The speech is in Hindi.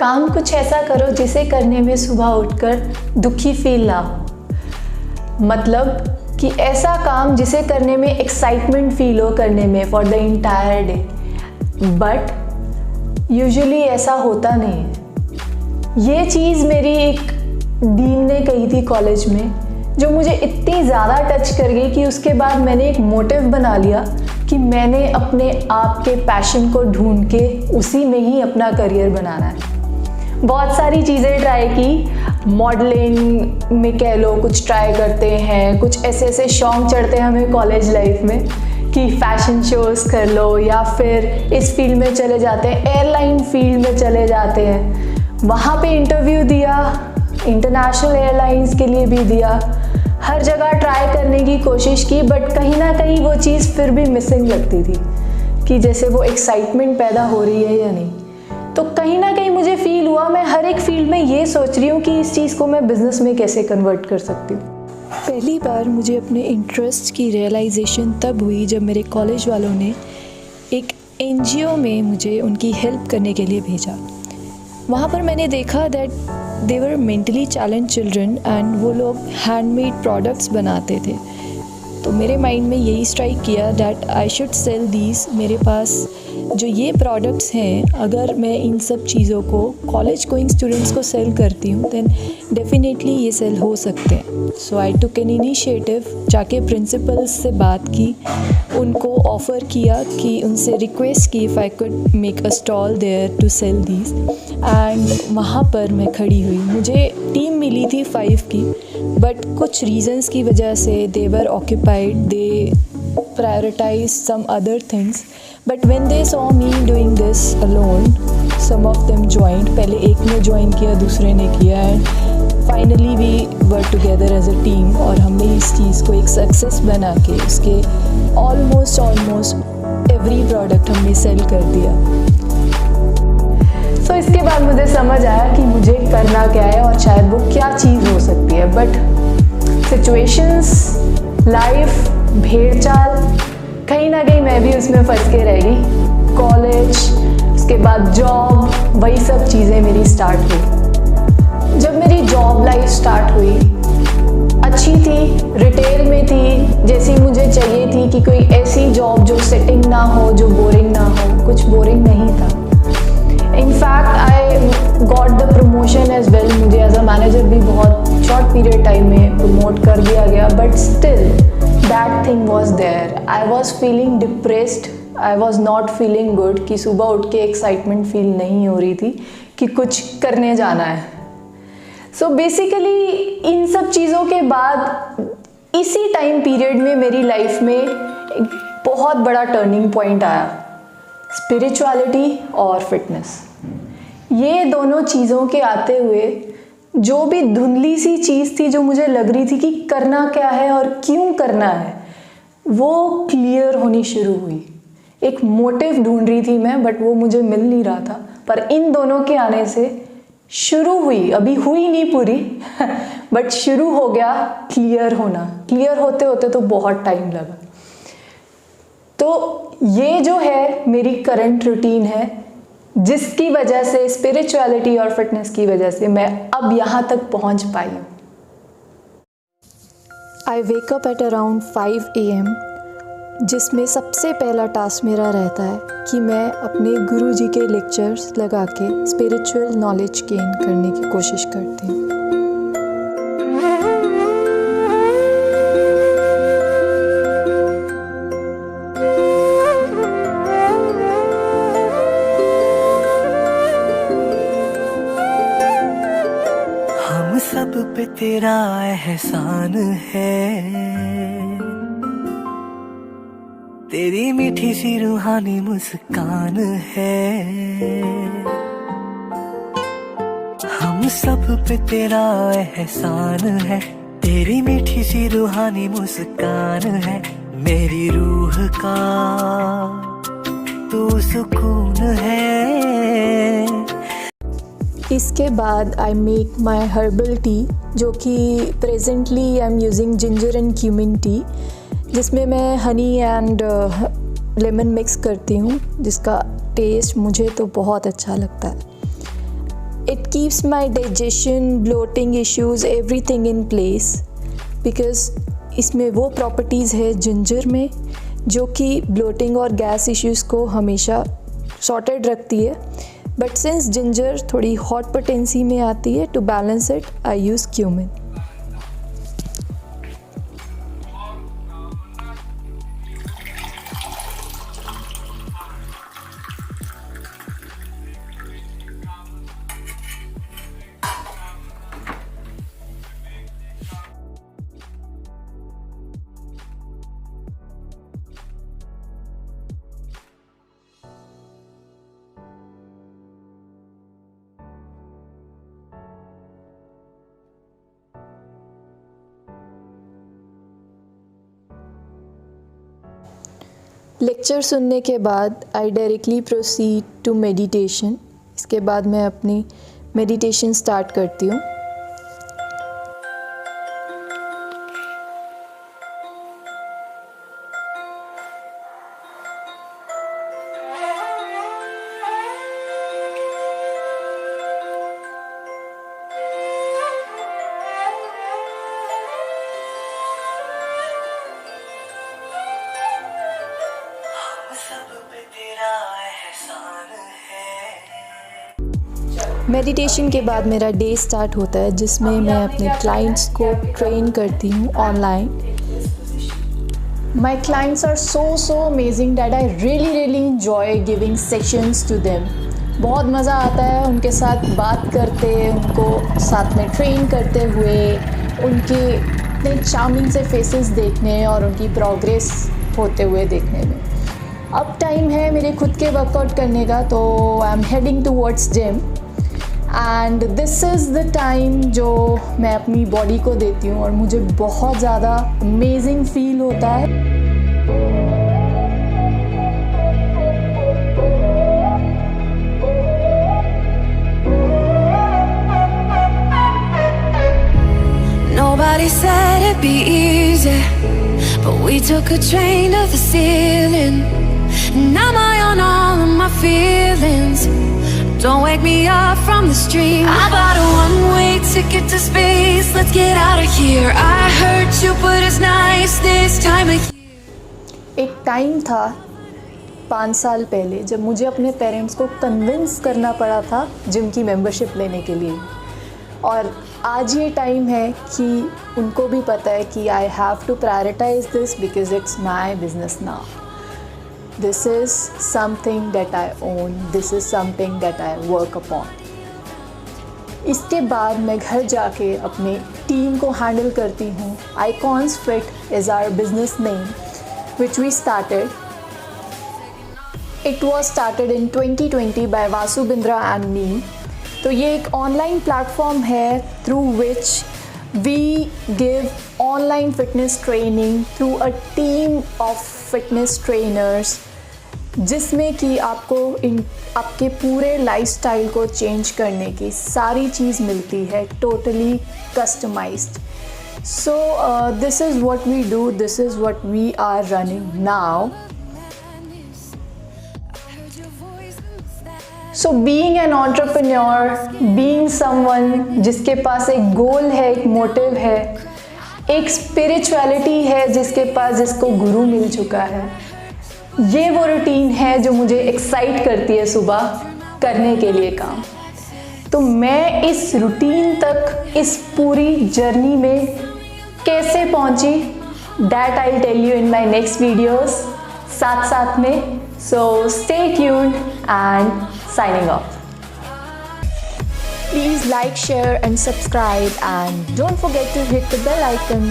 काम कुछ ऐसा करो जिसे करने में सुबह उठकर दुखी फील ना हो। मतलब कि ऐसा काम जिसे करने में एक्साइटमेंट फील हो करने में for the entire day. But usually ऐसा होता नहीं है। ये चीज़ मेरी एक डीन ने कही थी कॉलेज में, जो मुझे इतनी ज़्यादा टच कर गई कि उसके बाद मैंने एक मोटिव बना लिया कि मैंने अपने आप के पैशन को ढूंढ के उसी में ही अपना करियर बनाना है। बहुत सारी चीज़ें ट्राई की, मॉडलिंग में कह लो कुछ ट्राई करते हैं, कुछ ऐसे ऐसे शौक चढ़ते हैं हमें कॉलेज लाइफ में कि फ़ैशन शोज़ कर लो या फिर इस फील्ड में चले जाते हैं, एयरलाइन फील्ड में चले जाते हैं। वहाँ पे इंटरव्यू दिया, इंटरनेशनल एयरलाइंस के लिए भी दिया, हर जगह ट्राई करने की कोशिश की, बट कहीं ना कहीं वो चीज़ फिर भी मिसिंग लगती थी कि जैसे वो एक्साइटमेंट पैदा हो रही है या नहीं। तो कहीं ना कहीं मुझे फील हुआ मैं हर एक फील्ड में ये सोच रही हूँ कि इस चीज़ को मैं बिज़नेस में कैसे कन्वर्ट कर सकती हूँ। पहली बार मुझे अपने इंटरेस्ट की रियलाइजेशन तब हुई जब मेरे कॉलेज वालों ने एक NGO में मुझे उनकी हेल्प करने के लिए भेजा। वहाँ पर मैंने देखा that they were mentally challenge children and वो लोग हैंडमेड प्रोडक्ट्स बनाते थे। तो मेरे माइंड में यही स्ट्राइक किया that I should sell these. मेरे पास जो ये प्रोडक्ट्स हैं, अगर मैं इन सब चीज़ों को कॉलेज गोइंग स्टूडेंट्स को सेल करती हूँ देन डेफिनेटली ये सेल हो सकते हैं। सो आई टुक एन इनिशिएटिव, जाके प्रिंसिपल्स से बात की, उनको ऑफ़र किया कि उनसे रिक्वेस्ट की if I could make a stall there to sell these. And वहाँ पर मैं खड़ी हुई। मुझे टीम मिली थी 5 की, बट कुछ रीजंस की वजह से they were occupied, they prioritize some other things. But when they saw me doing this alone, some of them joined. पहले एक ने ज्वाइन किया, दूसरे ने किया, and finally we were together as a team. और हमने इस चीज़ को एक सक्सेस बना के उसके ऑलमोस्ट एवरी प्रोडक्ट हमने सेल कर दिया। सो इसके बाद मुझे समझ आया कि मुझे करना क्या है और शायद वो क्या चीज़ हो सकती है। बट सिचुएशंस, लाइफ, भेड़चाल, कहीं ना कहीं मैं भी उसमें फंस के रह गई। कॉलेज, उसके बाद जॉब, वही सब चीज़ें मेरी स्टार्ट हुई। जब मेरी जॉब लाइफ स्टार्ट हुई, अच्छी थी, रिटेल में थी, जैसी मुझे चाहिए थी कि कोई ऐसी जॉब जो सेटिंग ना हो, जो बोरिंग ना हो। कुछ बोरिंग नहीं था। In fact I got the promotion as well. मुझे एज अ मैनेजर भी बहुत शॉर्ट पीरियड टाइम में प्रमोट कर दिया गया, but still that thing was there. I was feeling depressed, I was not feeling good कि सुबह उठ के एक्साइटमेंट फील नहीं हो रही थी कि कुछ करने जाना है। सो बेसिकली इन सब चीज़ों के बाद इसी टाइम पीरियड में मेरी लाइफ में एक बहुत बड़ा टर्निंग पॉइंट आया, स्पिरिचुअलिटी और फिटनेस। ये दोनों चीज़ों के आते हुए जो भी धुंधली सी चीज़ थी जो मुझे लग रही थी कि करना क्या है और क्यों करना है, वो क्लियर होनी शुरू हुई। एक मोटिव ढूंढ रही थी मैं, बट वो मुझे मिल नहीं रहा था। पर इन दोनों के आने से शुरू हुई, अभी हुई नहीं पूरी बट शुरू हो गया क्लियर होना। क्लियर होते होते तो बहुत टाइम लगा। तो ये जो है मेरी करंट रूटीन है, जिसकी वजह से स्पिरिचुअलिटी और फिटनेस की वजह से मैं अब यहाँ तक पहुँच पाई हूँ। I wake up at around 5 AM, जिसमें सबसे पहला टास्क मेरा रहता है कि मैं अपने गुरुजी के लेक्चर्स लगा के स्पिरिचुअल नॉलेज गेन करने की कोशिश करती हूँ। हम सब पे तेरा एहसान है, तेरी मीठी सी रूहानी मुस्कान है। हम सब पे तेरा एहसान है, तेरी मीठी सी रूहानी मुस्कान है। मेरी रूह का तू सुकून है। इसके बाद I make my herbal tea, जो कि presently I am using ginger and cumin T, जिसमें मैं हनी एंड लेमन मिक्स करती हूँ, जिसका टेस्ट मुझे तो बहुत अच्छा लगता है। It keeps my digestion, bloating issues, everything in place because इसमें वो प्रॉपर्टीज़ है जिंजर में जो कि ब्लोटिंग और गैस इश्यूज़ को हमेशा सॉर्टेड रखती है. बट सिंस जिंजर थोड़ी हॉट पोटेंसी में आती है, to balance it I use cumin. Lecture सुनने के बाद I directly proceed to meditation. इसके बाद मैं अपनी मेडिटेशन स्टार्ट करती हूँ. मेडिटेशन के बाद मेरा डे स्टार्ट होता है जिसमें मैं अपने क्लाइंट्स को ट्रेन करती हूँ online. My clients are so amazing that I really enjoy giving sessions to them. बहुत मज़ा आता है उनके साथ बात करते, उनको साथ में ट्रेन करते हुए, उनके इतने चार्मिंग से फेसेस देखने और उनकी प्रोग्रेस होते हुए देखने में. अब टाइम है मेरे खुद के वर्कआउट करने का, तो I am heading towards gym and this is the time जो मैं अपनी बॉडी को देती हूँ और मुझे बहुत ज़्यादा अमेजिंग फील होता है. Nobody said it'd be easy, but we took a train to the ceiling. Now I'm high on all of my feelings. Don't wake me up from this dream. I bought a one-way ticket to space. Let's get out of here. I hurt you, but it's nice this time of year. एक टाइम था 5 साल पहले जब मुझे अपने पेरेंट्स को कन्विंस करना पड़ा था जिम की मेंबरशिप लेने के लिए, और आज ये टाइम है कि उनको भी पता है कि I have to prioritise this because it's my business now. This is something that I own. This is something that I work upon. इसके बाद मैं घर जाके अपने टीम को हैंडल करती हूँ. Icons Fit is our business name, which we started. It was started in 2020 by Vasu Bindra and me. तो ये एक ऑनलाइन प्लेटफॉर्म है through which we give online fitness training through a team of fitness trainers, जिसमें कि आपको आपके पूरे लाइफस्टाइल को चेंज करने की सारी चीज़ मिलती है, totally customised. So this is what we do, this is what we are running now. So being an entrepreneur, being someone जिसके पास एक गोल है, एक मोटिव है, एक स्पिरिचुअलिटी है जिसके पास, जिसको गुरु मिल चुका है, ये वो रूटीन है जो मुझे एक्साइट करती है सुबह करने के लिए काम. तो मैं इस रूटीन तक, इस पूरी जर्नी में कैसे पहुंची, that I tell you in my next videos साथ में. So stay tuned and signing off. Please like, share and subscribe, and don't forget to hit the bell icon.